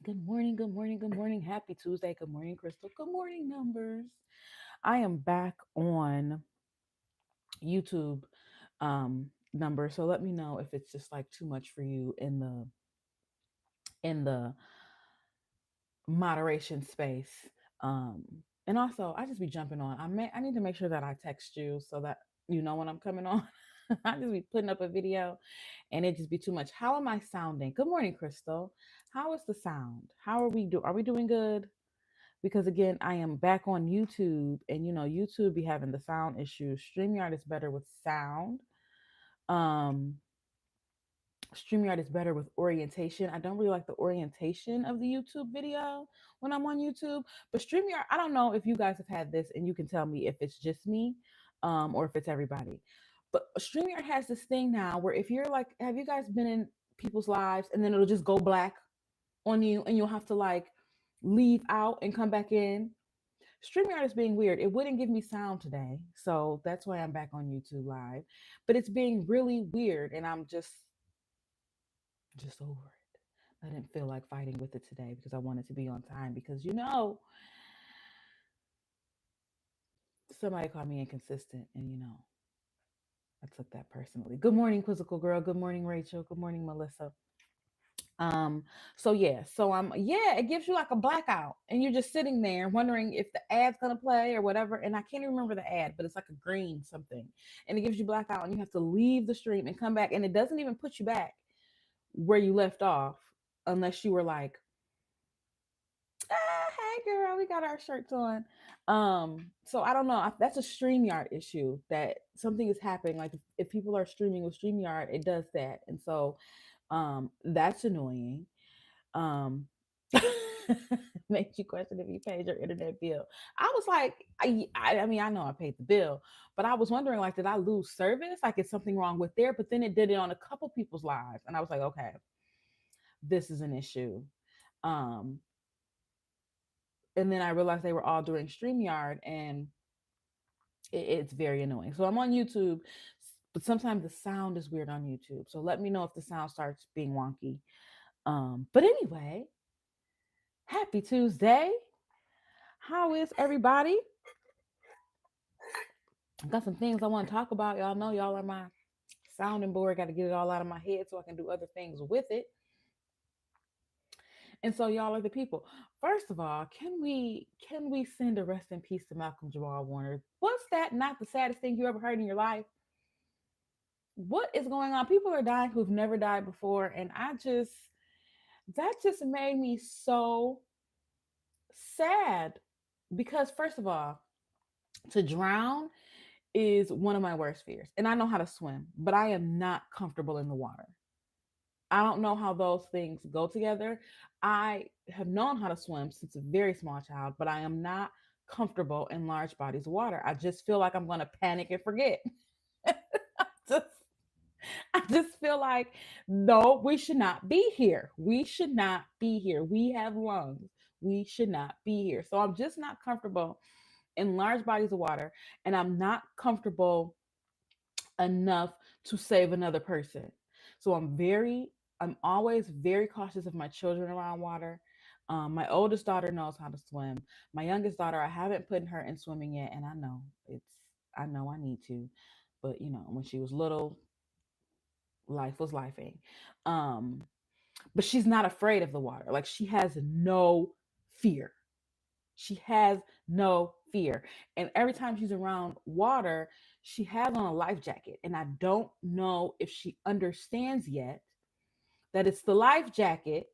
Good morning, good morning, good morning. Happy Tuesday. Good morning, Crystal. Good morning, numbers. I am back on YouTube numbers. So let me know if it's just like too much for you in the moderation space. Um and also I just be jumping on. I need to make sure that I text you so that you know when I'm coming on. I just be putting up a video and it just be too much. How am I sounding? Good morning, Crystal. How is the sound? How are we do? Are we doing good? Because again, I am back on YouTube, and YouTube be having the sound issues. StreamYard is better with sound. Um, StreamYard is better with orientation. I don't really like the orientation of the YouTube video when I'm on YouTube, but StreamYard, I don't know if you guys have had this, and you can tell me if it's just me, or if it's everybody. But StreamYard has this thing now where if you're like, have you guys been in people's lives, and then it'll just go black on you, and you'll have to like leave out and come back in. StreamYard is being weird. It wouldn't give me sound today. So that's why I'm back on YouTube live. But it's being really weird and I'm just over it. I didn't feel like fighting with it today because I wanted to be on time because somebody called me inconsistent and I took that personally. Good morning, Quizzical Girl. Good morning, Rachel. Good morning, Melissa. Um, so it gives you like a blackout and you're just sitting there wondering if the ad's gonna play or whatever. And I can't even remember the ad, but it's like a green something. And it gives you blackout and you have to leave the stream and come back. And it doesn't even put you back where you left off unless you were like, hey girl, we got our shirts on. So I don't know. That's a StreamYard issue that something is happening. Like if people are streaming with StreamYard, it does that. And so that's annoying. um Makes you question if you paid your internet bill. I was like, I mean, I know I paid the bill, but I was wondering, like, did I lose service? Like, is something wrong with there? But then it did it on a couple people's lives, and I was like, okay, this is an issue. Um, and then I realized they were all doing StreamYard, and it's very annoying. So I'm on YouTube, but sometimes the sound is weird on YouTube. So let me know if the sound starts being wonky. But anyway, happy Tuesday. How is everybody? I got some things I want to talk about. Y'all know y'all are my sounding board. Got to get it all out of my head so I can do other things with it. And so y'all are the people. First of all, can we send a rest in peace to Malcolm-Jamal Warner? Was that not the saddest thing you ever heard in your life? What is going on? People are dying who've never died before, and that just made me so sad because first of all, to drown is one of my worst fears. And I know how to swim, but I am not comfortable in the water. I don't know how those things go together. I have known how to swim since a very small child, but I am not comfortable in large bodies of water. I just feel like I'm going to panic and forget. just, I just feel like, no, we should not be here. We should not be here. We have lungs. We should not be here. So I'm just not comfortable in large bodies of water, and I'm not comfortable enough to save another person. So I'm always very cautious of my children around water. My oldest daughter knows how to swim. My youngest daughter, I haven't put her in swimming yet, and I know I need to, but when she was little, life was lifing. Um, but she's not afraid of the water. Like she has no fear. She has no fear. And every time she's around water, she has on a life jacket. And I don't know if she understands yet that it's the life jacket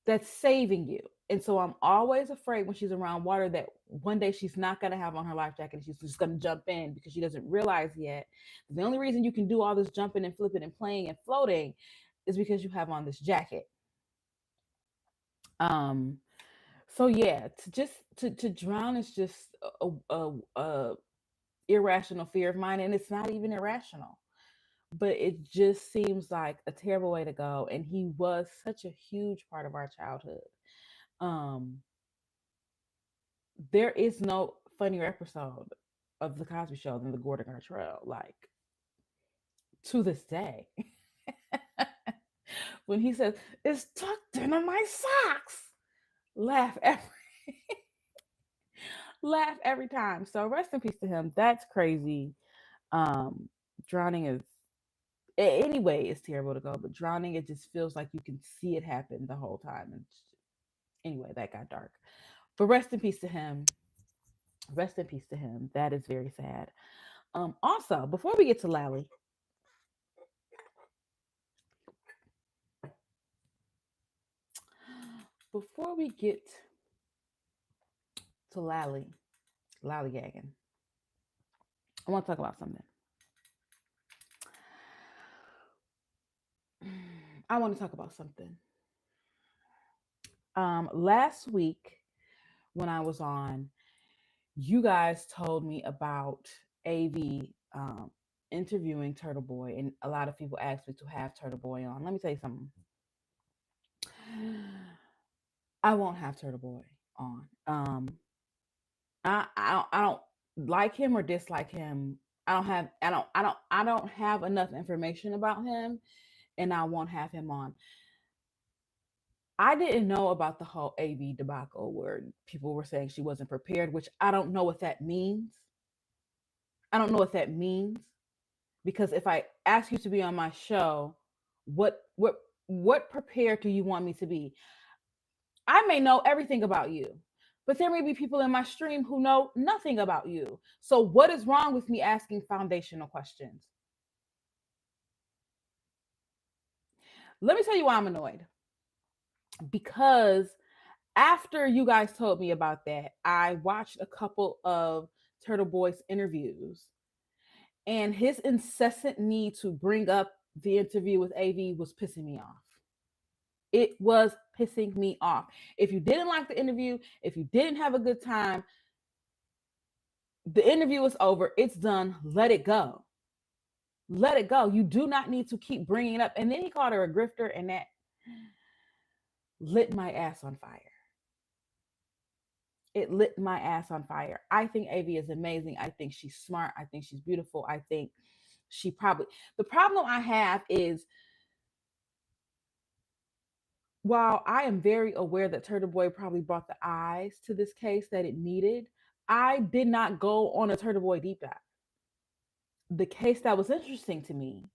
that's saving you. And so I'm always afraid when she's around water that one day she's not going to have on her life jacket and she's just going to jump in because she doesn't realize yet. The only reason you can do all this jumping and flipping and playing and floating is because you have on this jacket. Um, So yeah, to drown is just a irrational fear of mine, and it's not even irrational, but it just seems like a terrible way to go. And he was such a huge part of our childhood. Um, there is no funnier episode of the Cosby Show than the Gordon Gartrell, like to this day. when he says it's tucked into my socks. Laugh every laugh every time. So rest in peace to him. That's crazy. Um, drowning is anyway, it's terrible to go, but drowning, it just feels like you can see it happen the whole time. And anyway, that got dark. But rest in peace to him. Rest in peace to him. That is very sad. Also, before we get to Lally, before we get to Lally-Gagging, I want to talk about something. I want to talk about something. Last week when I was on, you guys told me about AV interviewing Turtle Boy, and a lot of people asked me to have Turtle Boy on. Let me tell you something. I won't have Turtle Boy on. I don't like him or dislike him. I don't have enough information about him, and I won't have him on. I didn't know about the whole AV debacle where people were saying she wasn't prepared, which I don't know what that means. I don't know what that means because if I ask you to be on my show, what prepared do you want me to be? I may know everything about you, but there may be people in my stream who know nothing about you. So what is wrong with me asking foundational questions? Let me tell you why I'm annoyed. Because after you guys told me about that, I watched a couple of Turtle Boy's interviews, and his incessant need to bring up the interview with AV was pissing me off. It was pissing me off. If you didn't like the interview, if you didn't have a good time, the interview is over. It's done. Let it go. Let it go. You do not need to keep bringing it up. And then he called her a grifter, and that lit my ass on fire. It lit my ass on fire. I think AV is amazing. I think she's smart. I think she's beautiful. I think she probably, the problem I have is, while I am very aware that Turtle Boy probably brought the eyes to this case that it needed, I did not go on a Turtle Boy deep dive. The case that was interesting to me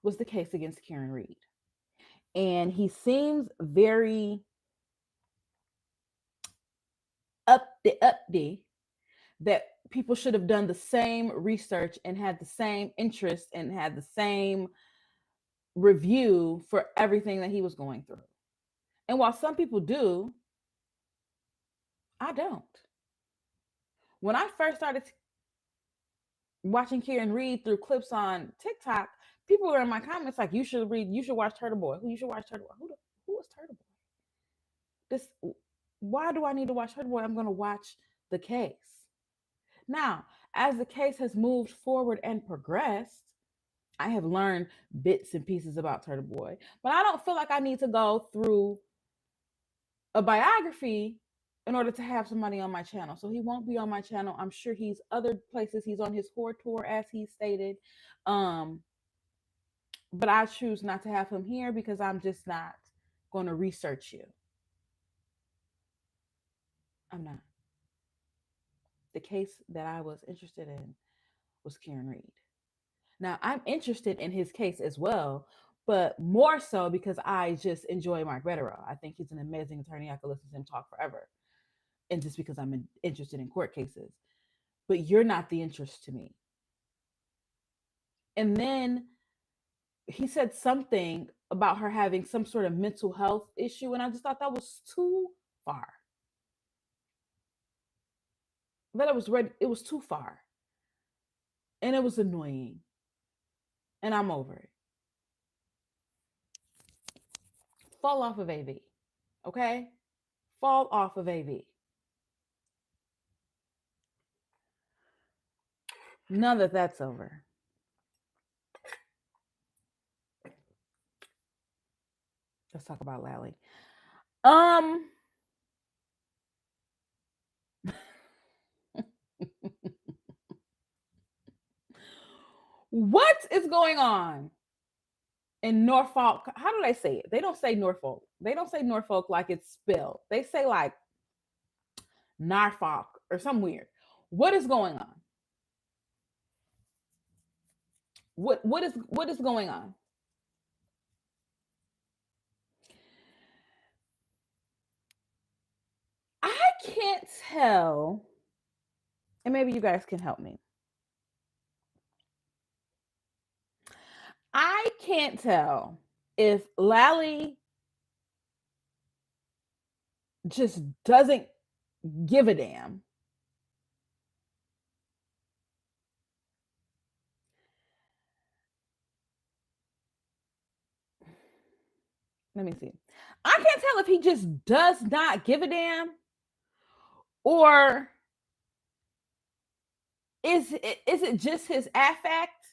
was the case against Karen Reed. And he seems very up the that people should have done the same research and had the same interest and had the same review for everything that he was going through. And while some people do, I don't. When I first started watching Karen Reed through clips on TikTok, people were in my comments like, you should watch Turtle Boy. Who you should watch Turtle Boy? Who is Turtle Boy? This Why do I need to watch Turtle Boy? I'm gonna watch the case. Now, as the case has moved forward and progressed, I have learned bits and pieces about Turtle Boy, but I don't feel like I need to go through a biography in order to have somebody on my channel. So he won't be on my channel. I'm sure he's other places. He's on his whore tour, as he stated. Um, but I choose not to have him here because I'm just not going to research you. I'm not. The case that I was interested in was Karen Reed. Now, I'm interested in his case as well, but more so because I just enjoy Mark Betterow. I think he's an amazing attorney. I could listen to him talk forever. And just because I'm interested in court cases. But you're not the interest to me. And then he said something about her having some sort of mental health issue. And I just thought that was too far. That it was too far. And it was annoying. And I'm over it. Fall off of AV. Okay? Fall off of AV. Now that that's over, let's talk about Lally. What is going on in Norfolk. How do they say it? They don't say Norfolk. They don't say Norfolk like it's spelled. They say like Norfolk or some weird. What is going on? What is going on? I can't tell, and maybe you guys can help me. I can't tell if Lally just doesn't give a damn. Let me see. I can't tell if he just does not give a damn, or is it just his affect,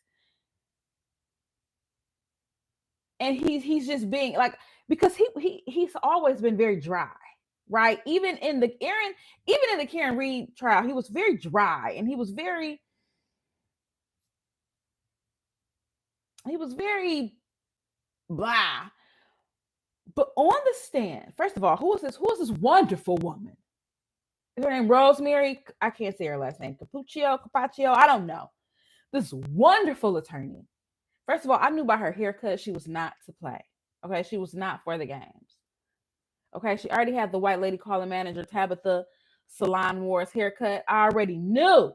and he's just being like, because he's always been very dry, right? Even in the Karen Reed trial, he was very dry, and he was very blah. But on the stand, first of all, who is this wonderful woman? Is her name Rosemary? I can't say her last name. Capaccio. I don't know. This wonderful attorney. First of all, I knew by her haircut she was not to play. Okay, she was not for the games. Okay, she already had the white lady calling manager Tabitha Salon Wars haircut. I already knew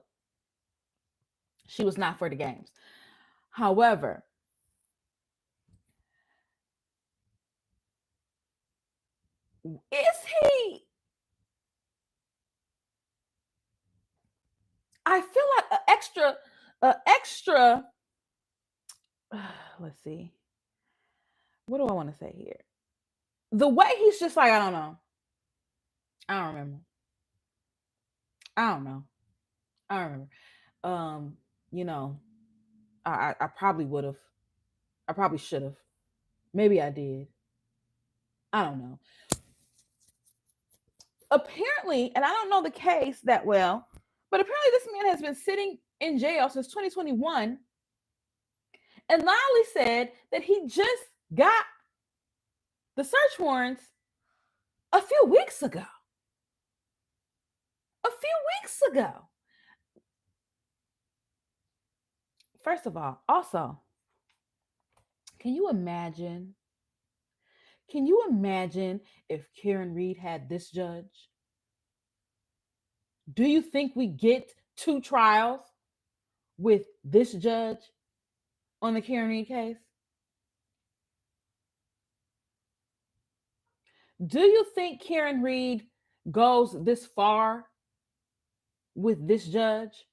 she was not for the games. However, is he? I feel like an extra. Let's see. What do I want to say here? The way he's just like, I don't know. I don't remember. I don't know. I don't remember. Um, you know, I probably would have. I probably should have. Maybe I did. I don't know. Apparently, and I don't know the case that well, but apparently this man has been sitting in jail since 2021. And Lally said that he just got the search warrants a few weeks ago. A few weeks ago. First of all, also, can you imagine? Can you imagine if Karen Reed had this judge? Do you think we get two trials with this judge on the Karen Reed case? Do you think Karen Reed goes this far with this judge?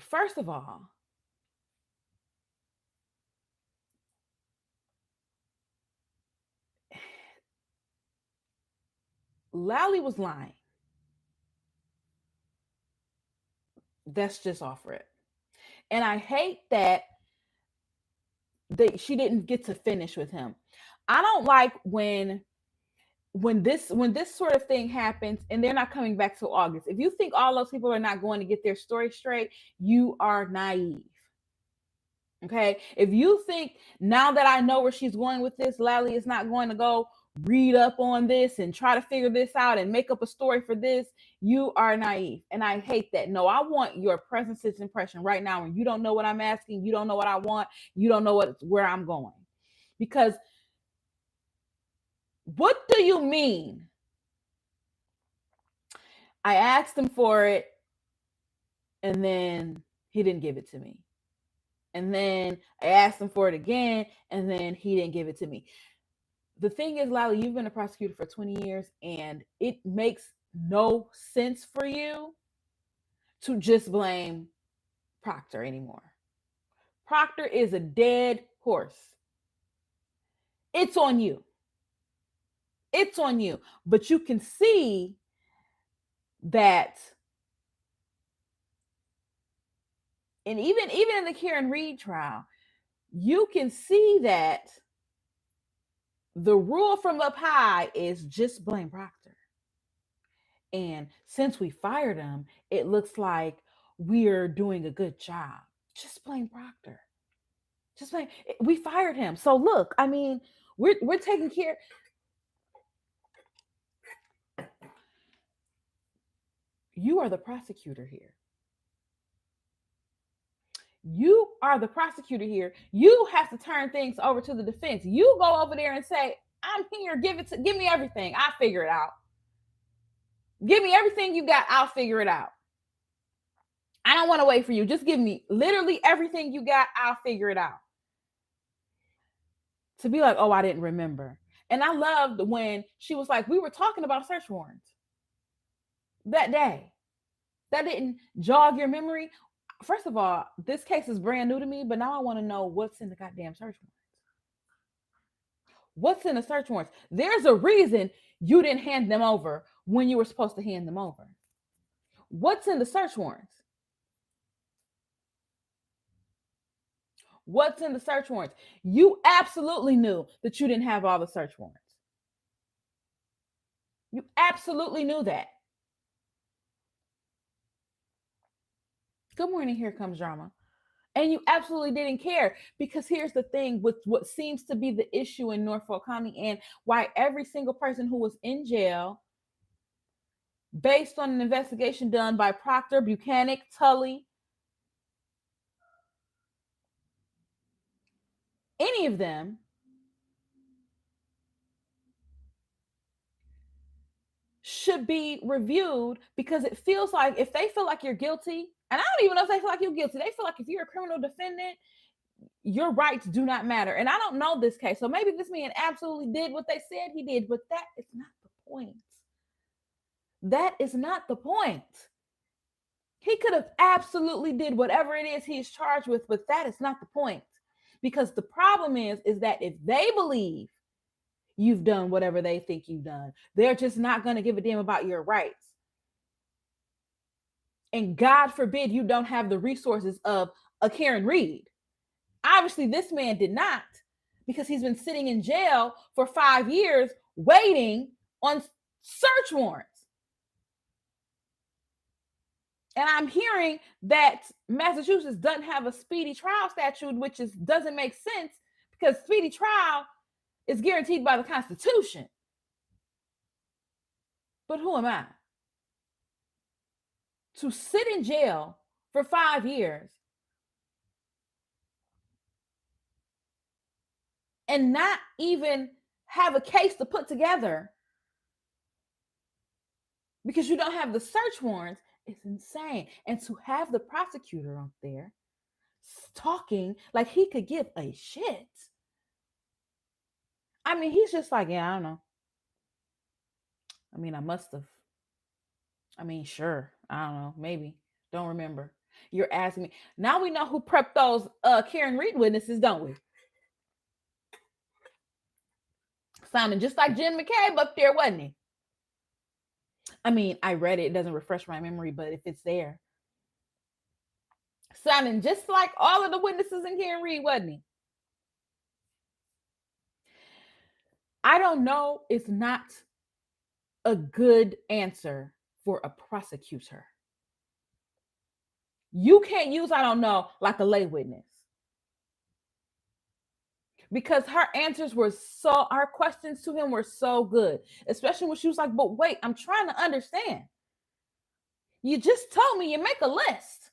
First of all, Lally was lying. That's just off it. And I hate that she didn't get to finish with him. I don't like when this sort of thing happens and they're not coming back till August. If you think all those people are not going to get their story straight, you are naive. Okay. If you think now that I know where she's going with this, Lally is not going to go read up on this and try to figure this out and make up a story for this, you are naive. And I hate that. No, I want your present sits impression right now. When you don't know what I'm asking, you don't know what I want, you don't know where I'm going. Because what do you mean? I asked him for it and then he didn't give it to me. And then I asked him for it again and then he didn't give it to me. The thing is, Lally, you've been a prosecutor for 20 years and it makes no sense for you to just blame Proctor anymore. Proctor is a dead horse. It's on you. It's on you. But you can see that, and even in the Karen Reed trial, you can see that the rule from up high is just blame Proctor. And since we fired him, it looks like we're doing a good job. Just blame Proctor. Just blame. We fired him. So look, I mean, we're taking care. You are the prosecutor here. You are the prosecutor here. You have to turn things over to the defense. You go over there and say, "I'm here. Give me everything. I'll figure it out. Give me everything you got. I'll figure it out. I don't want to wait for you. Just give me literally everything you got. I'll figure it out." To be like, "Oh, I didn't remember." And I loved when she was like, "We were talking about search warrants that day." That didn't jog your memory. First of all, this case is brand new to me, but now I want to know what's in the goddamn search warrant. What's in the search warrants? There's a reason you didn't hand them over when you were supposed to hand them over. What's in the search warrants? What's in the search warrants? You absolutely knew that you didn't have all the search warrants. You absolutely knew that. Good morning, here comes drama. And you absolutely didn't care, because here's the thing with what seems to be the issue in Norfolk County, and why every single person who was in jail, based on an investigation done by Proctor, Buchanan, Tully, any of them, should be reviewed, because it feels like if they feel like you're guilty, and I don't even know if they feel like you're guilty, they feel like if you're a criminal defendant, your rights do not matter. And I don't know this case, so maybe this man absolutely did what they said he did, but that is not the point. That is not the point. He could have absolutely did whatever it is he's charged with, but that is not the point. Because the problem is that if they believe you've done whatever they think you've done, they're just not going to give a damn about your rights. And God forbid you don't have the resources of a Karen Reed. Obviously, this man did not, because he's been sitting in jail for 5 years waiting on search warrants. And I'm hearing that Massachusetts doesn't have a speedy trial statute, which doesn't make sense, because speedy trial is guaranteed by the Constitution. But who am I to sit in jail for 5 years and not even have a case to put together because you don't have the search warrants? It's insane. And to have the prosecutor up there talking like he could give a shit. I mean, he's just like, "Yeah, I don't know. I mean, I must have. I mean, sure. I don't know. Maybe. Don't remember. You're asking me." Now we know who prepped those Karen Reed witnesses, don't we? Sounding just like Jim McCabe up there, wasn't he? I mean, I read it. It doesn't refresh my memory, but if it's there. Sounding just like all of the witnesses in Karen Reed, wasn't he? I don't know. It's not a good answer for a prosecutor. You can't use "I don't know" like a lay witness, because our questions to him were so good, especially when she was like, "But wait, I'm trying to understand. You just told me you make a list.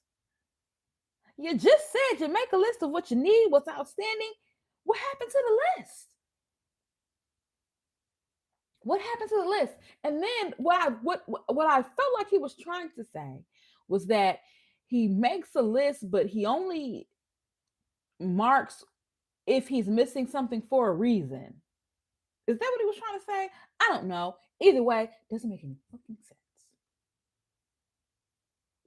You just said you make a list of what you need, what's outstanding. What happened to the list? What happened to the list?" And then what I felt like he was trying to say was that he makes a list, but he only marks if he's missing something for a reason. Is that what he was trying to say? I don't know. Either way, doesn't make any fucking sense.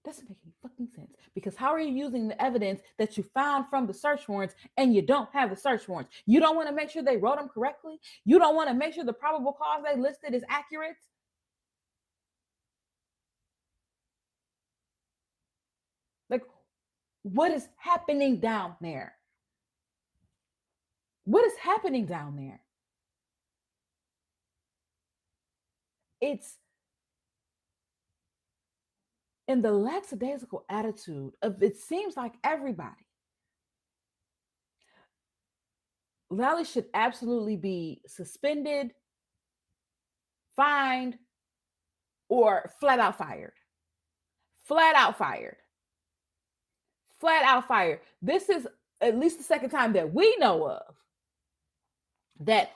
Doesn't make any fucking sense. Because how are you using the evidence that you found from the search warrants and you don't have the search warrants? You don't want to make sure they wrote them correctly? You don't want to make sure the probable cause they listed is accurate? Like, what is happening down there? What is happening down there? It's in the lackadaisical attitude of it seems like everybody, Lally should absolutely be suspended, fined, or flat out fired. Flat out fired. Flat out fired. This is at least the second time that we know of that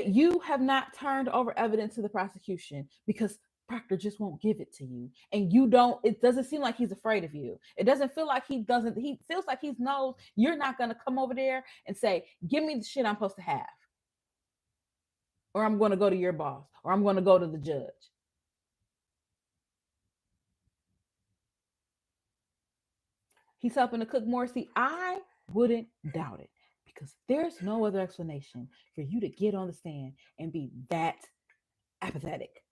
you have not turned over evidence to the prosecution because Proctor just won't give it to you. And you don't, it doesn't seem like he's afraid of you. It doesn't feel like he feels like he knows you're not going to come over there and say, give me the shit I'm supposed to have. Or I'm going to go to your boss. Or I'm going to go to the judge. He's helping to cook more. See, I wouldn't doubt it because there's no other explanation for you to get on the stand and be that apathetic.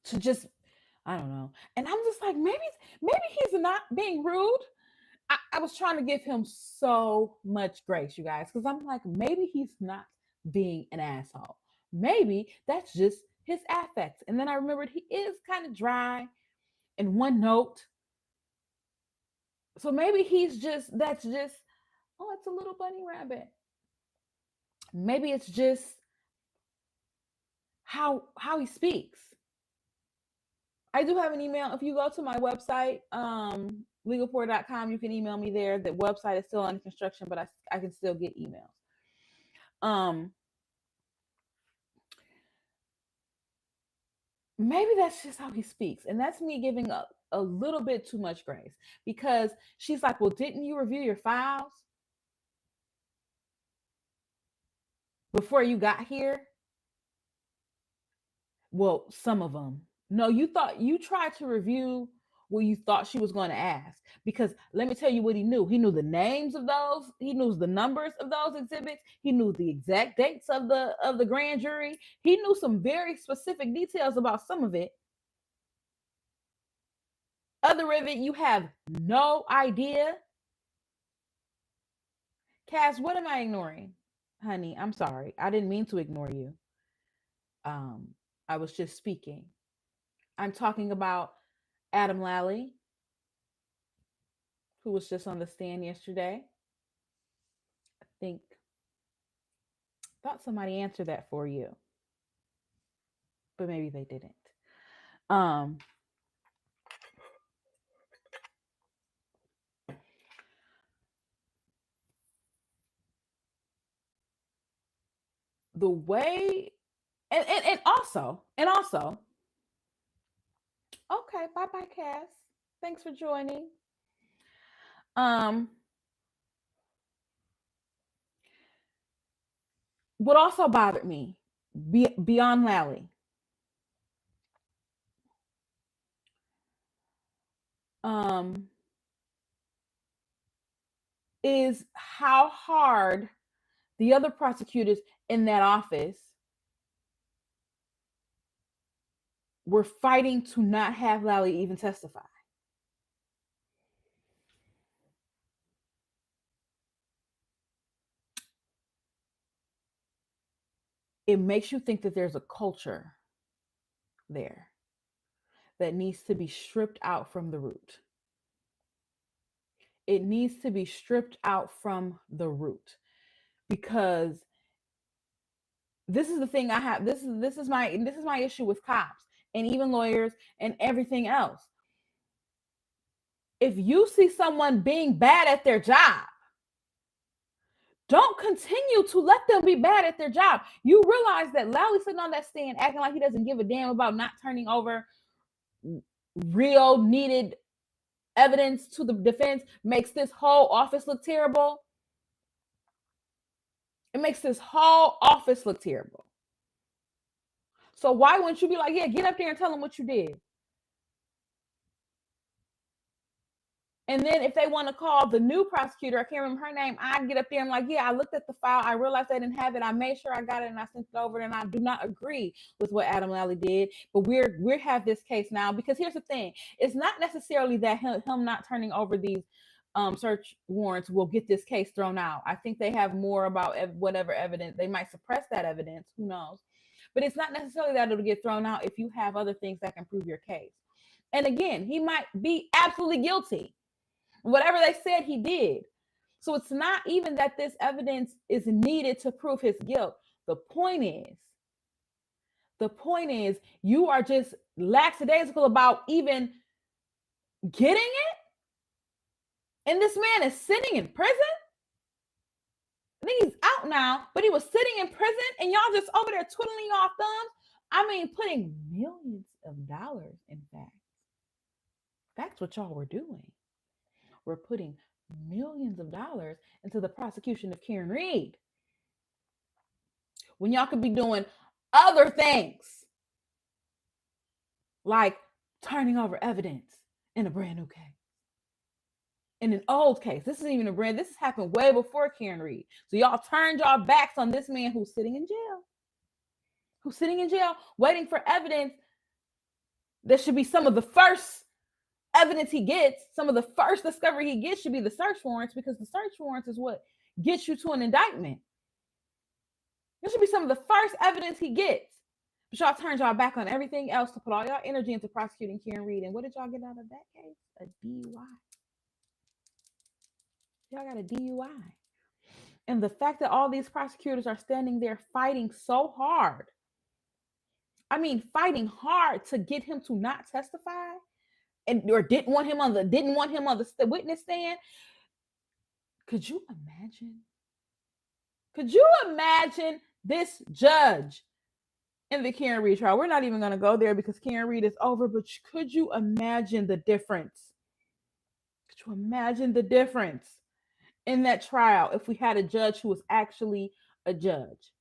To just, I don't know. And I'm just like, maybe he's not being rude. I was trying to give him so much grace, you guys, because I'm like, maybe he's not being an asshole. Maybe that's just his affects. And then I remembered he is kind of dry in one note. So maybe that's just, oh, it's a little bunny rabbit. Maybe it's just how he speaks. I do have an email. If you go to my website, legalport.com, you can email me there. The website is still under construction, but I can still get emails. Maybe that's just how he speaks. And that's me giving up a little bit too much grace because she's like, well, didn't you review your files before you got here? Well, some of them. No, you tried to review what you thought she was going to ask. Because let me tell you what he knew. He knew the names of those. He knew the numbers of those exhibits. He knew the exact dates of the grand jury. He knew some very specific details about some of it. Other of it, you have no idea. Cass, what am I ignoring? Honey, I'm sorry. I didn't mean to ignore you. Um, I was just speaking. I'm talking about Adam Lally, who was just on the stand yesterday. I think thought somebody answered that for you, but maybe they didn't. Um, the way and also, okay, bye bye, Cass. Thanks for joining. Um, what also bothered me beyond Lally, um, is how hard the other prosecutors in that office were fighting to not have Lally even testify. It makes you think that there's a culture there that needs to be stripped out from the root. It needs to be stripped out from the root because this is the thing I have. This is my issue with cops and even lawyers and everything else. If you see someone being bad at their job, don't continue to let them be bad at their job. You realize that Lally sitting on that stand acting like he doesn't give a damn about not turning over real needed evidence to the defense makes this whole office look terrible. It makes this whole office look terrible. So why wouldn't you be like, yeah, get up there and tell them what you did? And then if they want to call the new prosecutor, I can't remember her name, I get up there and like, yeah, I looked at the file. I realized they didn't have it. I made sure I got it and I sent it over. And I do not agree with what Adam Lally did. But we have this case now because here's the thing. It's not necessarily that him not turning over these search warrants will get this case thrown out. I think they have more about whatever evidence. They might suppress that evidence. Who knows? But it's not necessarily that it'll get thrown out if you have other things that can prove your case. And again, he might be absolutely guilty, whatever they said he did. So it's not even that this evidence is needed to prove his guilt. The point is, you are just lackadaisical about even getting it. And this man is sitting in prison. I think he's out now, but he was sitting in prison and y'all just over there twiddling y'all thumbs. I mean, putting millions of dollars in fact. That's what y'all were doing. We're putting millions of dollars into the prosecution of Karen Reed when y'all could be doing other things like turning over evidence in a brand new case. In an old case. This isn't even this has happened way before Karen Reed. So y'all turned y'all backs on this man who's sitting in jail, waiting for evidence that should be some of the first evidence he gets. Some of the first discovery he gets should be the search warrants, because the search warrants is what gets you to an indictment. This should be some of the first evidence he gets. But y'all turned y'all back on everything else to put all y'all energy into prosecuting Karen Reed. And what did y'all get out of that case? A DUI. Y'all got a DUI. And the fact that all these prosecutors are standing there fighting so hard. I mean, fighting hard to get him to not testify, and or didn't want him on the witness stand. Could you imagine? Could you imagine this judge in the Karen Reed trial? We're not even going to go there because Karen Reed is over, but could you imagine the difference? Could you imagine the difference in that trial if we had a judge who was actually a judge,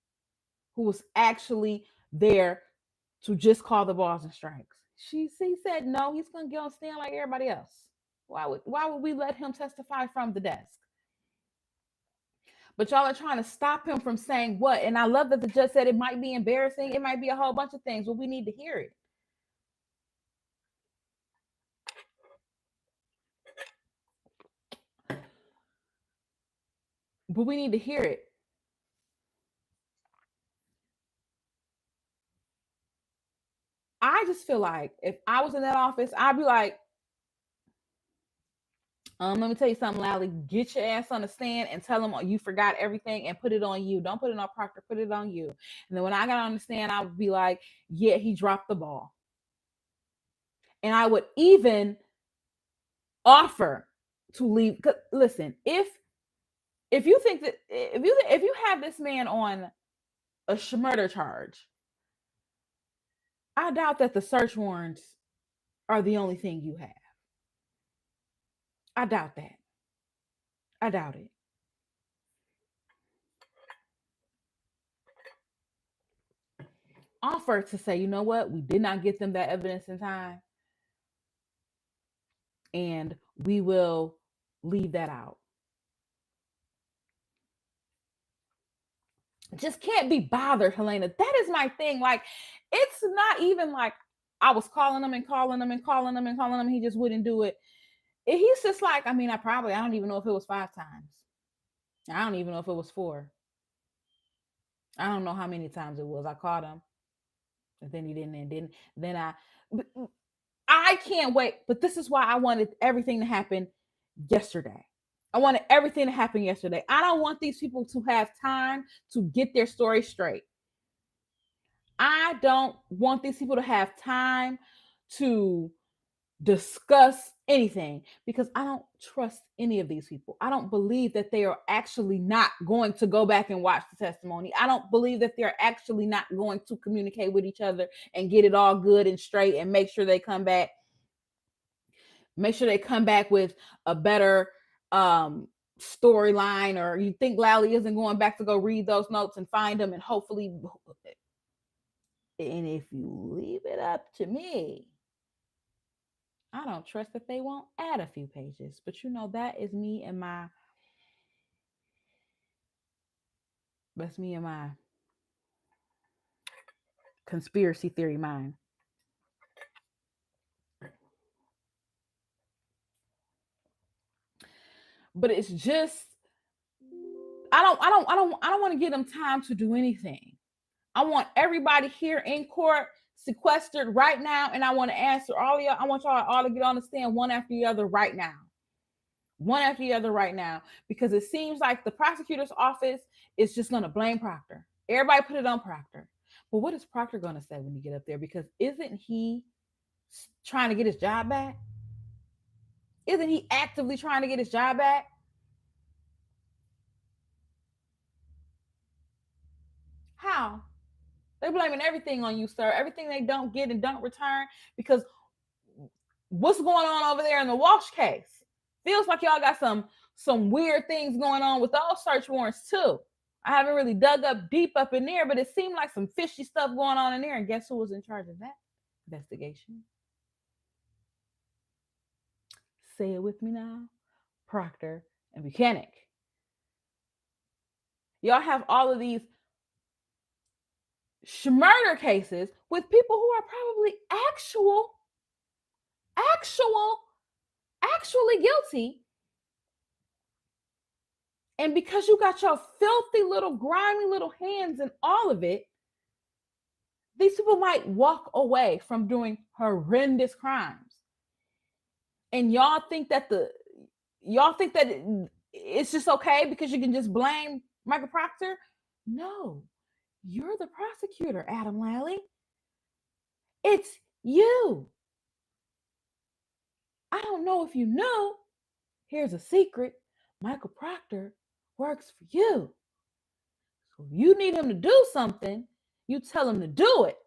who was actually there to just call the balls and strikes? He said no, he's going to get on stand like everybody else. Why would we let him testify from the desk? But y'all are trying to stop him from saying what? And I love that the judge said it might be embarrassing. It might be a whole bunch of things, but we need to hear it. But we need to hear it. I just feel like if I was in that office, I'd be like, let me tell you something, Lally. Get your ass on the stand and tell them you forgot everything and put it on you. Don't put it on Proctor. Put it on you. And then when I got on the stand, I would be like, yeah, he dropped the ball. And I would even offer to leave. Listen, if you think that if you have this man on a murder charge, I doubt that the search warrants are the only thing you have. I doubt that. I doubt it. Offer to say, you know what, we did not get them that evidence in time, and we will leave that out. Just can't be bothered, Helena. That is my thing. Like, it's not even like I was calling him and calling him and calling him and calling him. He just wouldn't do it. He's just like, I mean, I don't even know if it was 5 times. I don't even know if it was 4. I don't know how many times it was. I called him, and then he didn't, and didn't. Then I can't wait. But this is why I wanted everything to happen yesterday. I wanted everything to happen yesterday. I don't want these people to have time to get their story straight. I don't want these people to have time to discuss anything, because I don't trust any of these people. I don't believe that they are actually not going to go back and watch the testimony. I don't believe that they're actually not going to communicate with each other and get it all good and straight and make sure they come back with a better storyline. Or you think Lally isn't going back to go read those notes and find them, and hopefully, and if you leave it up to me, I don't trust that they won't add a few pages. But that is me and my conspiracy theory mind. But it's just I don't want to give them time to do anything. I want everybody here in court sequestered right now, and I want to answer all of y'all. I want y'all all to get on the stand one after the other right now. One after the other right now, because it seems like the prosecutor's office is just going to blame Proctor. Everybody put it on Proctor. But what is Proctor going to say when you get up there? Because isn't he trying to get his job back? Isn't he actively trying to get his job back? How? They're blaming everything on you, sir. Everything they don't get and don't return. Because what's going on over there in the Walsh case? Feels like y'all got some weird things going on with those search warrants too. I haven't really dug up deep up in there, but it seemed like some fishy stuff going on in there. And guess who was in charge of that investigation? Say it with me now. Proctor and Buchanan. Y'all have all of these murder cases with people who are probably actually guilty. And because you got your filthy little grimy little hands in all of it, these people might walk away from doing horrendous crimes. And y'all think that it's just okay because you can just blame Michael Proctor? No, you're the prosecutor, Adam Lally. It's you. I don't know if you know. Here's a secret. Michael Proctor works for you. So if you need him to do something, you tell him to do it.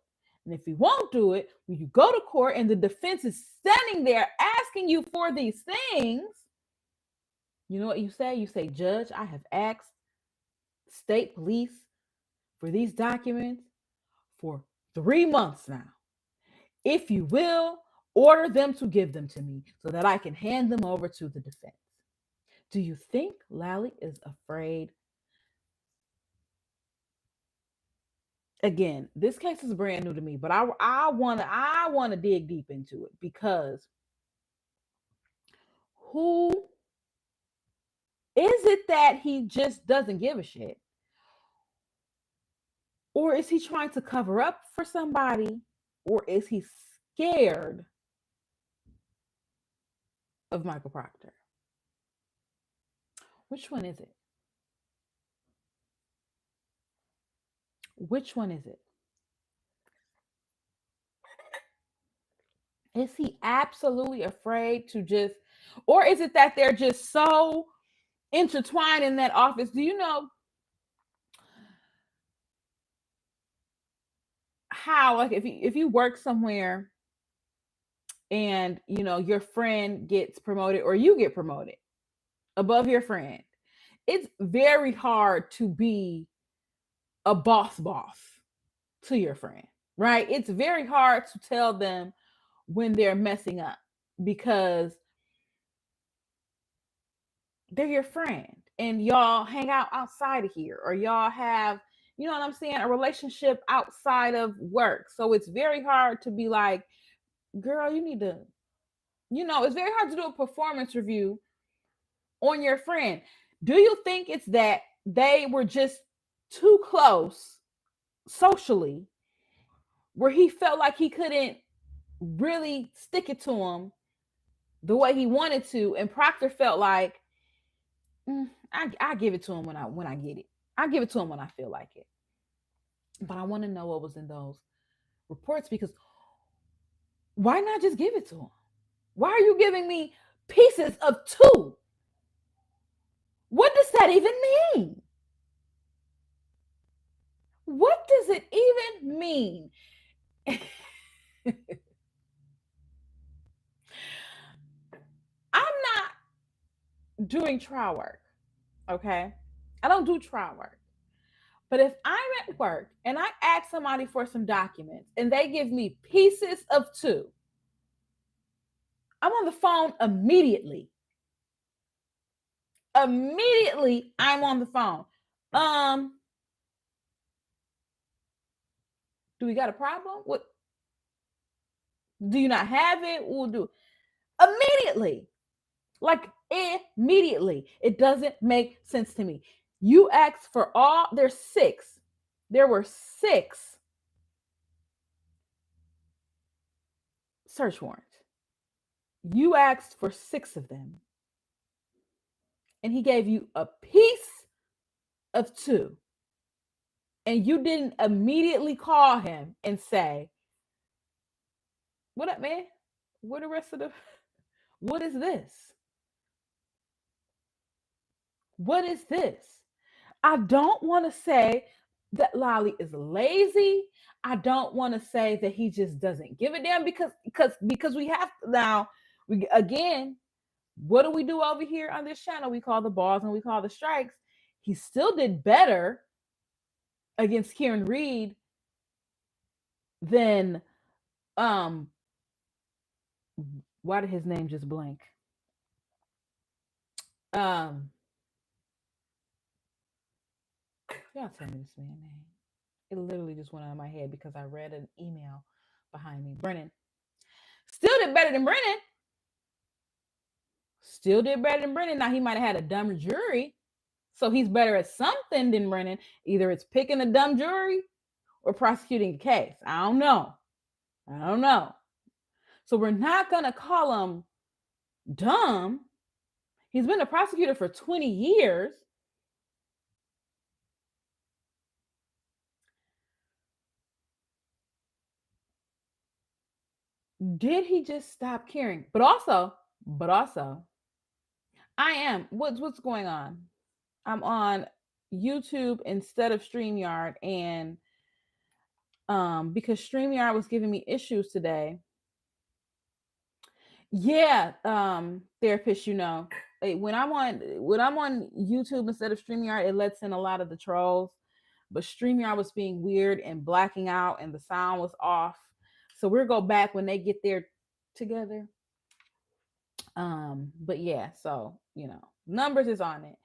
And if he won't do it, when you go to court and the defense is standing there asking you for these things, you know what you say? You say, Judge, I have asked state police for these documents for 3 months now. If you will, order them to give them to me so that I can hand them over to the defense. Do you think Lally is afraid? Again, this case is brand new to me, but I want to dig deep into it, because who is it that he just doesn't give a shit? Or is he trying to cover up for somebody? Or is he scared of Michael Proctor? Which one is it? Which one is it? Is he absolutely afraid to just, or is it that they're just so intertwined in that office? Do you know how, like, if you work somewhere and your friend gets promoted or you get promoted above your friend, it's very hard to be a boss to your friend, right? It's very hard to tell them when they're messing up, because they're your friend and y'all hang out outside of here, or y'all have, you know what I'm saying, a relationship outside of work. So it's very hard to be like, girl, you need to, it's very hard to do a performance review on your friend. Do you think it's that they were just too close socially, where he felt like he couldn't really stick it to him the way he wanted to, and Proctor felt like, I give it to him when I get it. I give it to him when I feel like it. But I want to know what was in those reports, because why not just give it to him? Why are you giving me pieces of 2? What does that even mean? What does it even mean? I'm not doing trial work, okay? I don't do trial work. But if I'm at work and I ask somebody for some documents and they give me pieces of 2, I'm on the phone immediately. Immediately, I'm on the phone. Do we got a problem? What? Do you not have it? We'll do immediately. Like, Immediately. It doesn't make sense to me. You asked for all, there's six. There were six search warrants. You asked for six of them, and he gave you a piece of two. And you didn't immediately call him and say, "What up, man? What the rest of the, what is this? What is this?" I don't want to say that Lolly is lazy. I don't want to say that he just doesn't give a damn, because we have to now, we again, what do we do over here on this channel? We call the balls and we call the strikes. He still did better against Kieran Reed than um why did his name just blank? Um y'all tell me this man's name. It literally just went out of my head because I read an email behind me. Brennan. Still did better than Brennan. Still did better than Brennan. Now he might have had a dumber jury. So he's better at something than Brennan. Either it's picking a dumb jury or prosecuting a case. I don't know. So we're not gonna call him dumb. He's been a prosecutor for 20 years. Did he just stop caring? But also, I am. What's going on? I'm on YouTube instead of StreamYard, and because StreamYard was giving me issues today. Yeah, therapist, when I'm on YouTube instead of StreamYard, it lets in a lot of the trolls, but StreamYard was being weird and blacking out, and the sound was off. So we'll go back when they get there together. But yeah, so numbers is on it.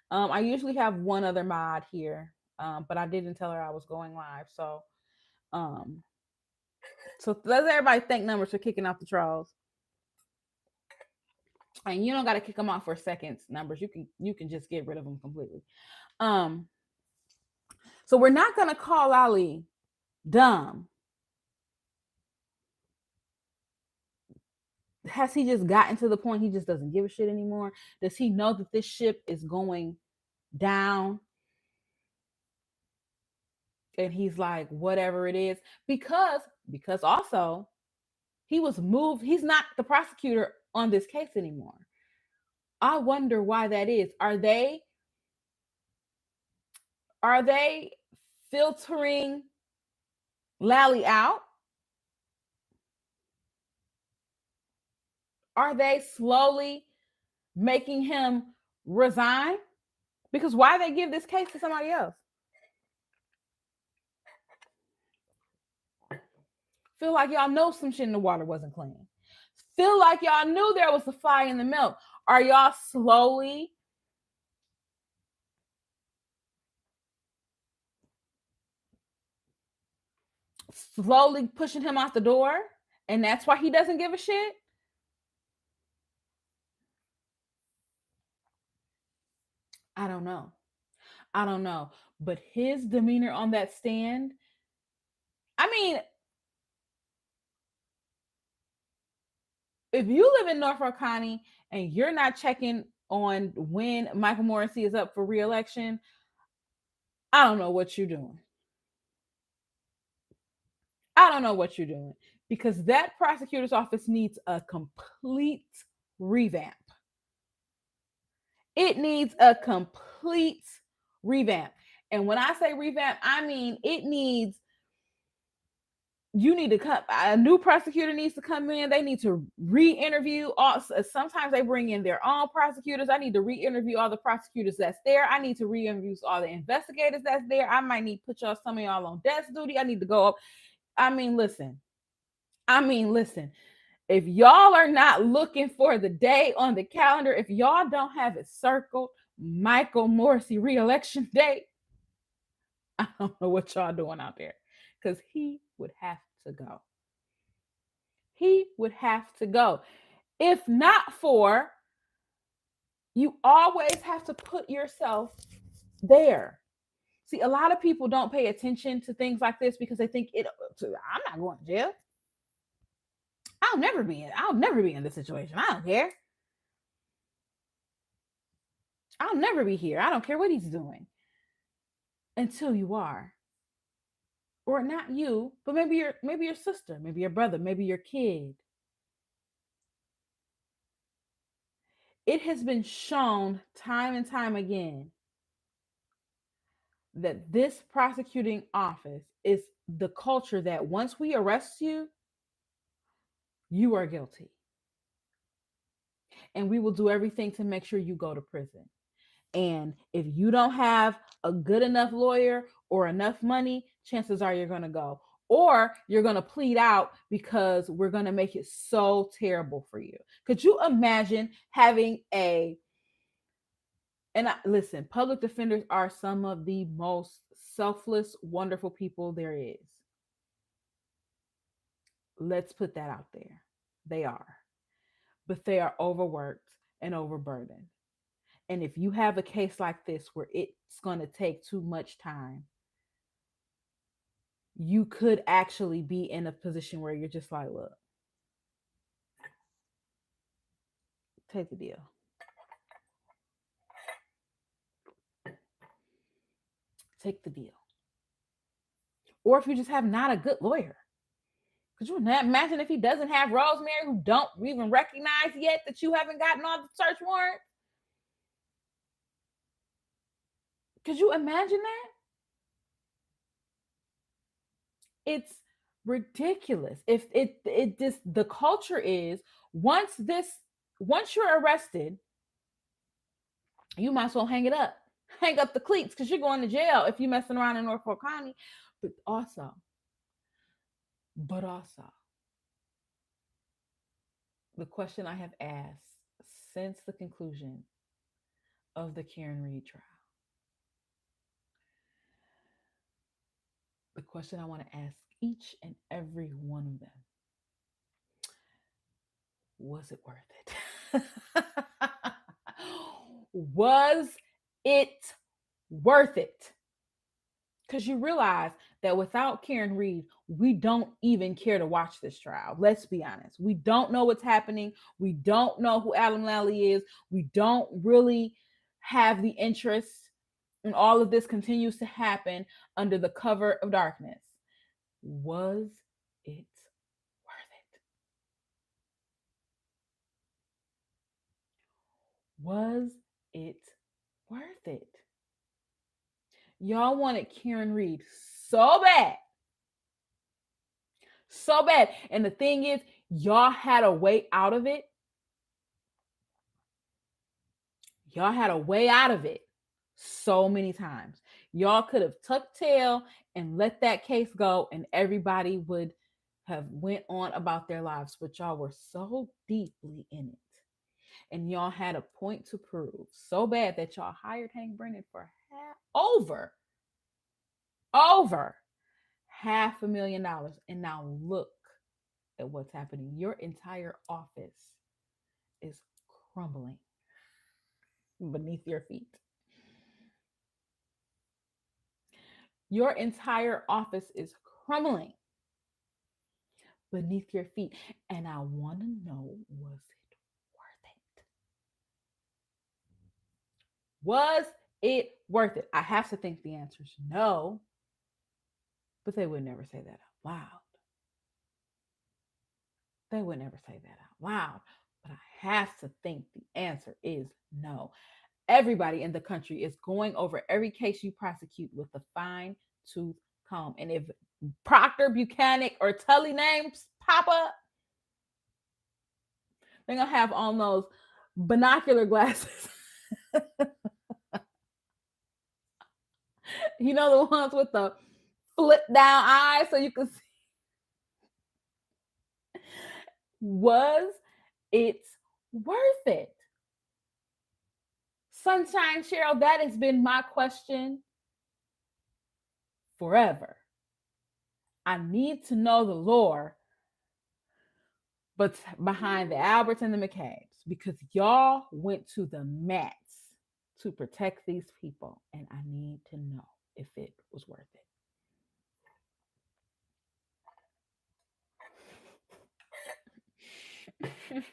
I usually have one other mod here, but I didn't tell her I was going live, so let's everybody thank Numbers for kicking off the trolls. And you don't got to kick them off for seconds. Numbers, you can just get rid of them completely. So we're not gonna call Ali dumb. Has he just gotten to the point he just doesn't give a shit anymore? Does he know that this ship is going down? And he's like, whatever it is, because also he was moved. He's not the prosecutor on this case anymore. I wonder why that is. Are they filtering Lally out? Are they slowly making him resign? Because why they give this case to somebody else? Feel like y'all know some shit in the water wasn't clean. Feel like y'all knew there was a fly in the milk. Are y'all slowly pushing him out the door? And that's why he doesn't give a shit? I don't know. But his demeanor on that stand, I mean, if you live in Norfolk County and you're not checking on when Michael Morrissey is up for re-election, I don't know what you're doing. Because that prosecutor's office needs a complete revamp. It needs a complete revamp. And when I say revamp, I mean a new prosecutor needs to come in. They need to re-interview sometimes they bring in their own prosecutors. I need to re-interview all the prosecutors that's there. I need to re-interview all the investigators that's there. I might need to put some of y'all on desk duty. I need to go up. I mean, listen. If y'all are not looking for the day on the calendar, if y'all don't have it circled, Michael Morrissey re-election date, I don't know what y'all doing out there, because he would have to go. He would have to go. If not for You always have to put yourself there. See, a lot of people don't pay attention to things like this because they think I'm not going to jail. I'll never be in this situation. I don't care. I'll never be here. I don't care what he's doing until you are. Or not you, but maybe your sister, maybe your brother, maybe your kid. It has been shown time and time again that this prosecuting office is the culture that once we arrest you, you are guilty. And we will do everything to make sure you go to prison. And if you don't have a good enough lawyer or enough money, chances are you're going to go. Or you're going to plead out because we're going to make it so terrible for you. Could you imagine having listen, public defenders are some of the most selfless, wonderful people there is. Let's put that out there. They are. But they are overworked and overburdened. And if you have a case like this where it's going to take too much time, you could actually be in a position where you're just like, look, take the deal. Take the deal. Or if you just have not a good lawyer. Could you imagine if he doesn't have Rosemary who don't even recognize yet that you haven't gotten all the search warrant? Could you imagine that? It's ridiculous. If it just the culture is once you're arrested, you might as well hang it up. Hang up the cleats because you're going to jail if you're messing around in Norfolk County. But also, the question I have asked since the conclusion of the Karen Reed trial, the question I want to ask each and every one of them, was it worth it? Was it worth it? Because you realize that without Karen Reed, we don't even care to watch this trial. Let's be honest. We don't know what's happening. We don't know who Adam Lally is. We don't really have the interest, and all of this continues to happen under the cover of darkness. Was it worth it? Was it worth it? Y'all wanted Karen Reed so bad. So bad. And the thing is, y'all had a way out of it. Y'all had a way out of it so many times. Y'all could have tucked tail and let that case go, and everybody would have went on about their lives. But y'all were so deeply in it. And y'all had a point to prove so bad that y'all hired Hank Brennan for over $500,000. And now look at what's happening. Your entire office is crumbling beneath your feet. Your entire office is crumbling beneath your feet. And I want to know, was it worth it? Was it worth it? I have to think the answer is no, but they would never say that out loud. They would never say that out loud, but I have to think the answer is no. Everybody in the country is going over every case you prosecute with a fine tooth comb. And if Proctor, Buchanan, or Tully names pop up, they're going to have on those binocular glasses. You know, the ones with the flip down eyes so you can see. Was it worth it? Sunshine Cheryl, that has been my question forever. I need to know the lore but behind the Alberts and the McCabe's, because y'all went to the mats to protect these people, and I need to know if it was worth it.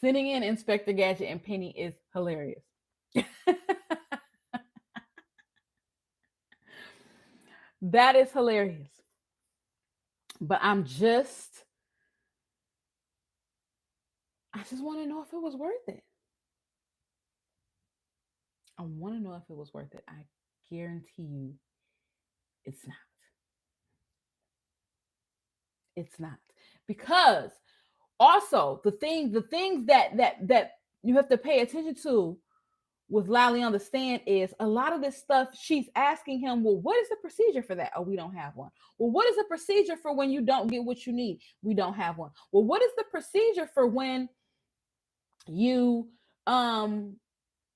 Sitting in Inspector Gadget and Penny is hilarious. That is hilarious. But I just want to know if it was worth it. I want to know if it was worth it. I guarantee you it's not. It's not. Because also the things that you have to pay attention to with Lally on the stand is a lot of this stuff she's asking him, well, what is the procedure for that? Oh, we don't have one. Well, what is the procedure for when you don't get what you need? We don't have one. Well, what is the procedure for when you um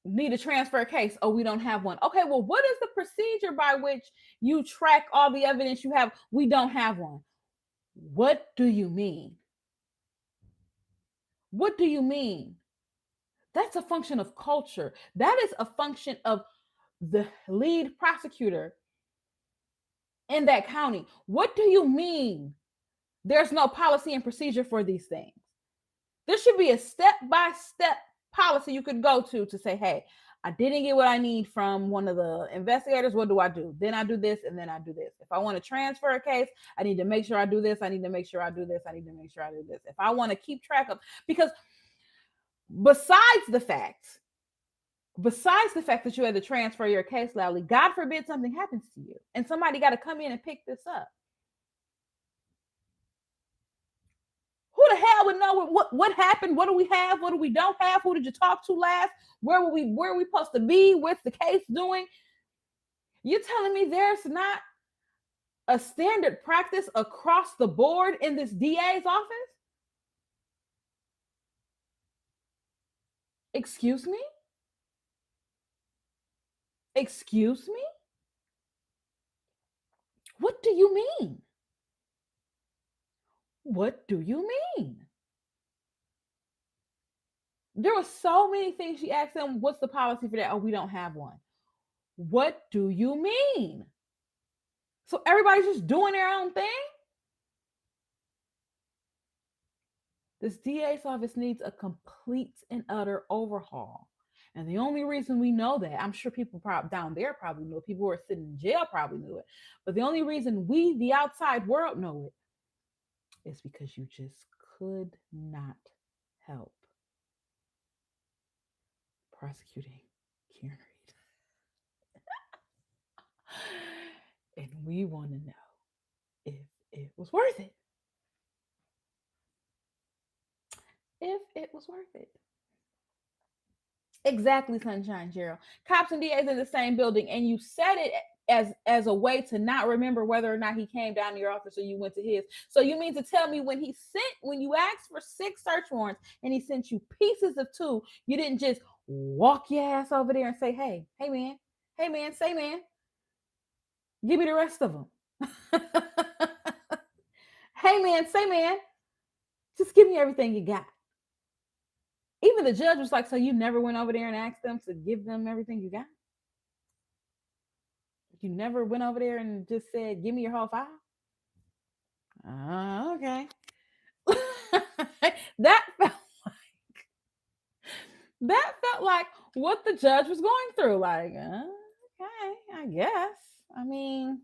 need to transfer a case? Oh, we don't have one. Okay, well, what is the procedure by which you track all the evidence you have? We don't have one. What do you mean? What do you mean? That's a function of culture. That is a function of the lead prosecutor in that county. What do you mean there's no policy and procedure for these things? There should be a step by step policy you could go to say, hey, I didn't get what I need from one of the investigators. What do I do? Then I do this, and then I do this. If I want to transfer a case, I need to make sure I do this. I need to make sure I do this. I need to make sure I do this. If I want to keep track of, because besides the fact besides the fact that you had to transfer your case, Lally, God forbid something happens to you and somebody got to come in and pick this up. Who the hell would know what happened? What do we have? What do we don't have? Who did you talk to last? Where are we supposed to be? What's the case doing? You're telling me there's not a standard practice across the board in this DA's office? Excuse me? Excuse me? What do you mean? What do you mean? There were so many things she asked them, what's the policy for that? Oh, we don't have one. What do you mean? So everybody's just doing their own thing? This DA's office needs a complete and utter overhaul. And the only reason we know that, I'm sure people down there probably know it, people who are sitting in jail probably knew it. But the only reason we, the outside world, know it is because you just could not help prosecuting Kieran Reed. And we want to know if it was worth it. If it was worth it. Exactly, Sunshine Gerald. Cops and DAs in the same building, and you said it as a way to not remember whether or not he came down to your office or you went to his. So you mean to tell me when you asked for 6 search warrants and he sent you pieces of 2, you didn't just walk your ass over there and say, hey man, say man, give me the rest of them. Hey man, say man, just give me everything you got. Even the judge was like, so you never went over there and asked them to give them everything you got? You never went over there and just said, give me your whole file? Okay. that felt that felt like what the judge was going through. Like, okay, I guess. I mean,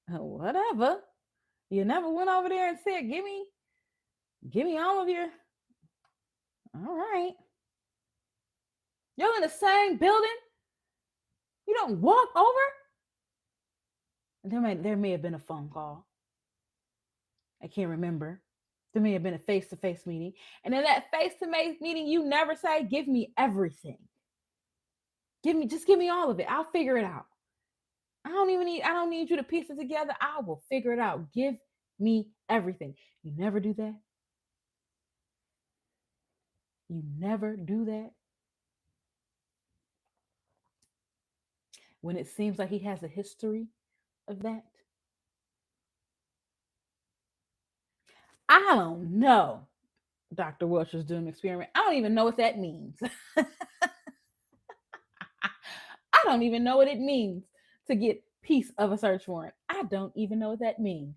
whatever. You never went over there and said, give me all of your. All right. You're in the same building. You don't walk over. There may have been a phone call. I can't remember. There may have been a face-to-face meeting. And in that face-to-face meeting, you never say, give me everything. Just give me all of it. I'll figure it out. I don't need you to piece it together. I will figure it out. Give me everything. You never do that. You never do that. When it seems like he has a history of that. I don't know, Dr. Welch's doom experiment. I don't even know what that means. I don't even know what it means to get piece of a search warrant. I don't even know what that means.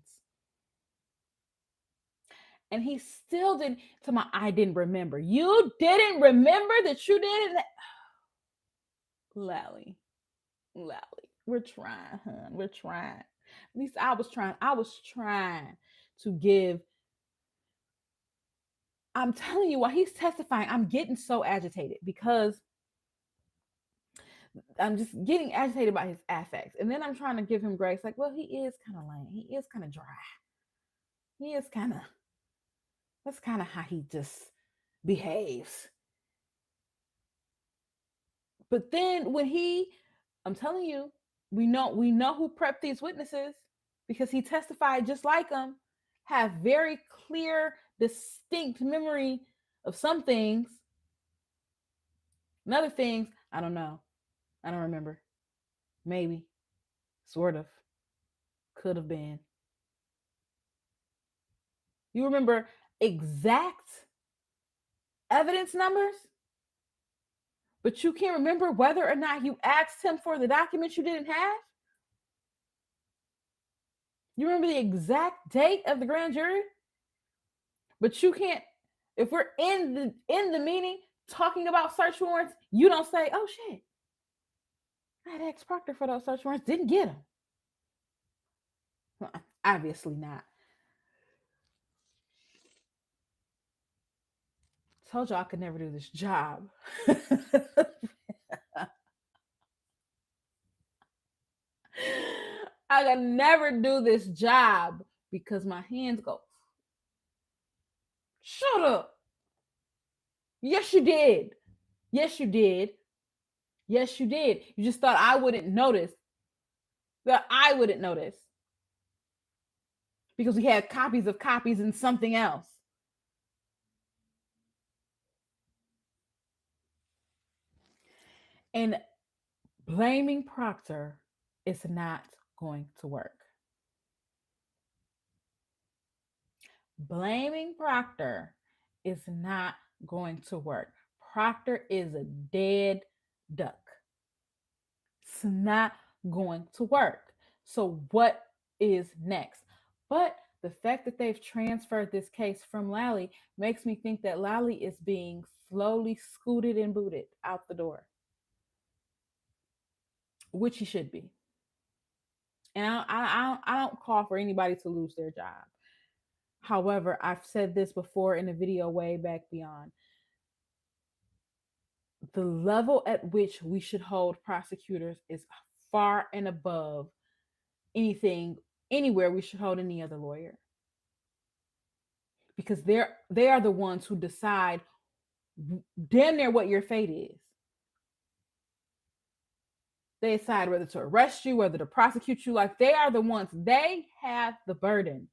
And he still didn't. To my, I didn't remember. You didn't remember that you didn't. Lally, Lally, we're trying, hun. We're trying. At least I was trying. I was trying to give. I'm telling you, while he's testifying, I'm getting so agitated because I'm just getting agitated by his affects. And then I'm trying to give him grace. Like, well, he is kind of lame. He is kind of dry. He is kind of, that's kind of how he just behaves. But then when I'm telling you, we know who prepped these witnesses because he testified just like them, have very clear, distinct memory of some things. And other things, I don't know. I don't remember. Maybe. Sort of. Could have been. You remember exact evidence numbers, but you can't remember whether or not you asked him for the documents you didn't have? You remember the exact date of the grand jury, but you can't. If we're in the meeting talking about search warrants, you don't say, "Oh shit, I had asked Proctor for those search warrants, didn't get them." Obviously not. Told you I could never do this job. I could never do this job because my hands go. Shut up. Yes, you did. Yes, you did. Yes, you did. You just thought I wouldn't notice. That I wouldn't notice because we had copies of copies and something else. And blaming Proctor is not going to work. Blaming Proctor is not going to work. Proctor is a dead duck. It's not going to work. So, what is next? But the fact that they've transferred this case from Lally makes me think that Lally is being slowly scooted and booted out the door, which he should be. And I don't call for anybody to lose their job. However, I've said this before in a video way back beyond. The level at which we should hold prosecutors is far and above anything, anywhere we should hold any other lawyer. Because they are the ones who decide damn near what your fate is. They decide whether to arrest you, whether to prosecute you. Like, they are the ones, they have the burden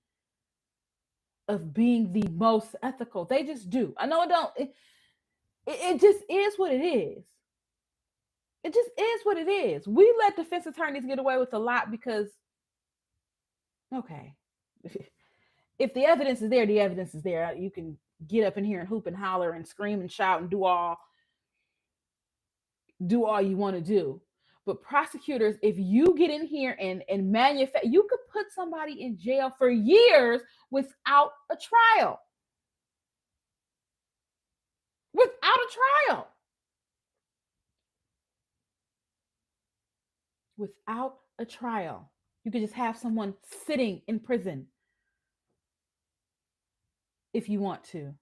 of being the most ethical. They just do. I know it don't. It just is what it is. It just is what it is. We let defense attorneys get away with a lot because, okay, if the evidence is there, the evidence is there. You can get up in here and hoop and holler and scream and shout and do all you want to do. But prosecutors, if you get in here and manufacture, you could put somebody in jail for years without a trial. Without a trial. Without a trial. You could just have someone sitting in prison if you want to.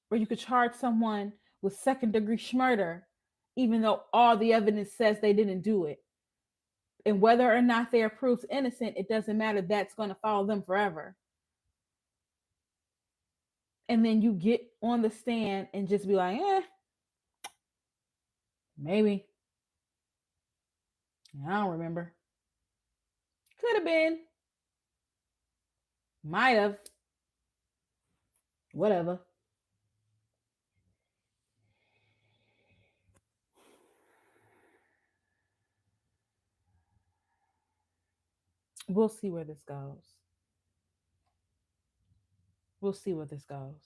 Or you could charge someone with second-degree murder, even though all the evidence says they didn't do it. And whether or not they are proved innocent, it doesn't matter. That's going to follow them forever. And then you get on the stand and just be like, maybe. I don't remember. Could have been. Might have. Whatever. We'll see where this goes. We'll see where this goes.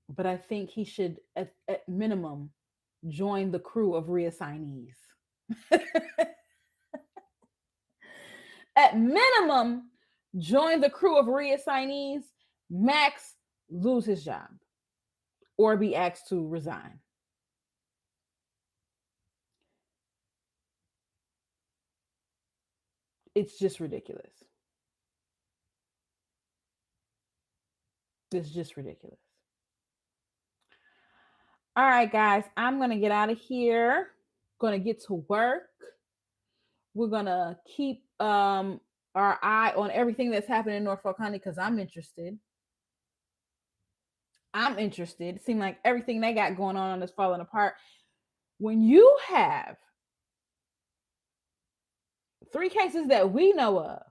But I think he should, at minimum, join the crew of reassignees. At minimum, join the crew of reassignees. Max lose his job or be asked to resign. It's just ridiculous. It's just ridiculous. All right, guys, I'm going to get out of here. Going to get to work. We're going to keep our eye on everything that's happening in Norfolk County because I'm interested. It seems like everything they got going on is falling apart. When you have 3 cases that we know of,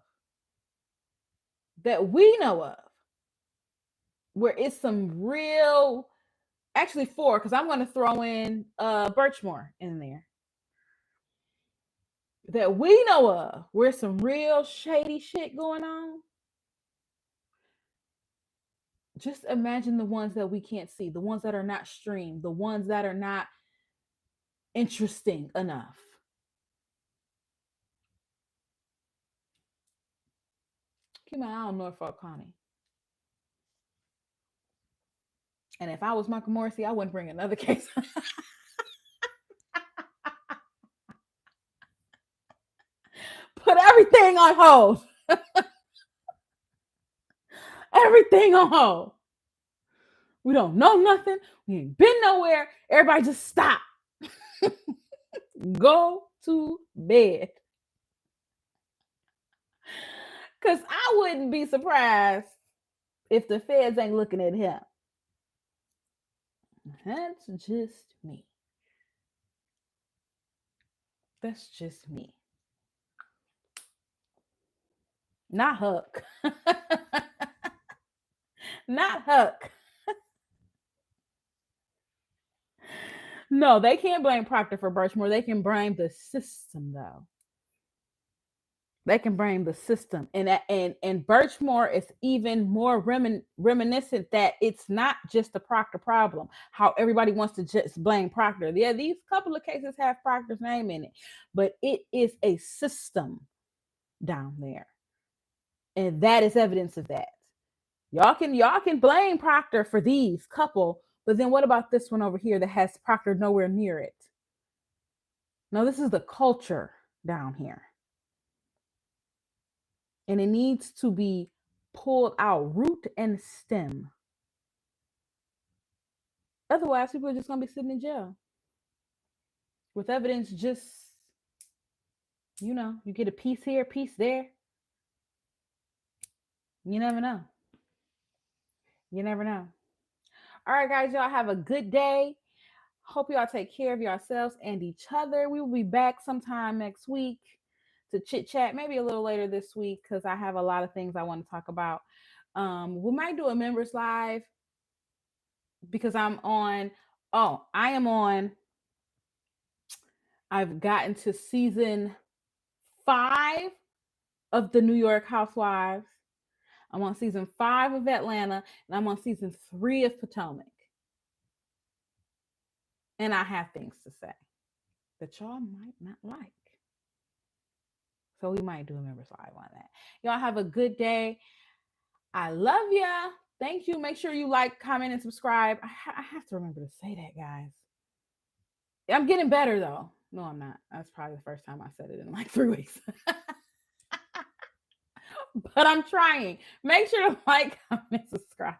where it's some real, actually 4, because I'm going to throw in Birchmore in there, that we know of, where some real shady shit going on. Just imagine the ones that we can't see, the ones that are not streamed, the ones that are not interesting enough. Keep my eye on Norfolk County. And if I was Michael Morrissey, I wouldn't bring another case. Put everything on hold. Everything on hold. We don't know nothing. We ain't been nowhere. Everybody just stop. Go to bed. Because I wouldn't be surprised if the feds ain't looking at him. That's just me. That's just me. Not Huck. Not Huck. No, they can't blame Proctor for Birchmore. They can blame the system, though. They can blame the system, and Birchmore is even more reminiscent that it's not just the Proctor problem. How everybody wants to just blame Proctor. Yeah, these couple of cases have Proctor's name in it, but it is a system down there, and that is evidence of that. Y'all can blame Proctor for these couple, but then what about this one over here that has Proctor nowhere near it? No, this is the culture down here. And it needs to be pulled out root and stem. Otherwise, people are just going to be sitting in jail with evidence just, you get a piece here, a piece there. You never know. You never know. All right, guys, y'all have a good day. Hope y'all take care of yourselves and each other. We will be back sometime next week to chit chat, maybe a little later this week because I have a lot of things I want to talk about. We might do a members live because I am on. I've gotten to season 5 of the New York Housewives. I'm on season 5 of Atlanta, and I'm on season 3 of Potomac. And I have things to say that y'all might not like. So we might do a members live on that. Y'all have a good day. I love ya. Thank you. Make sure you like, comment, and subscribe. I have to remember to say that, guys. I'm getting better, though. No, I'm not. That's probably the first time I said it in like 3 weeks. But I'm trying. Make sure to like, comment, subscribe.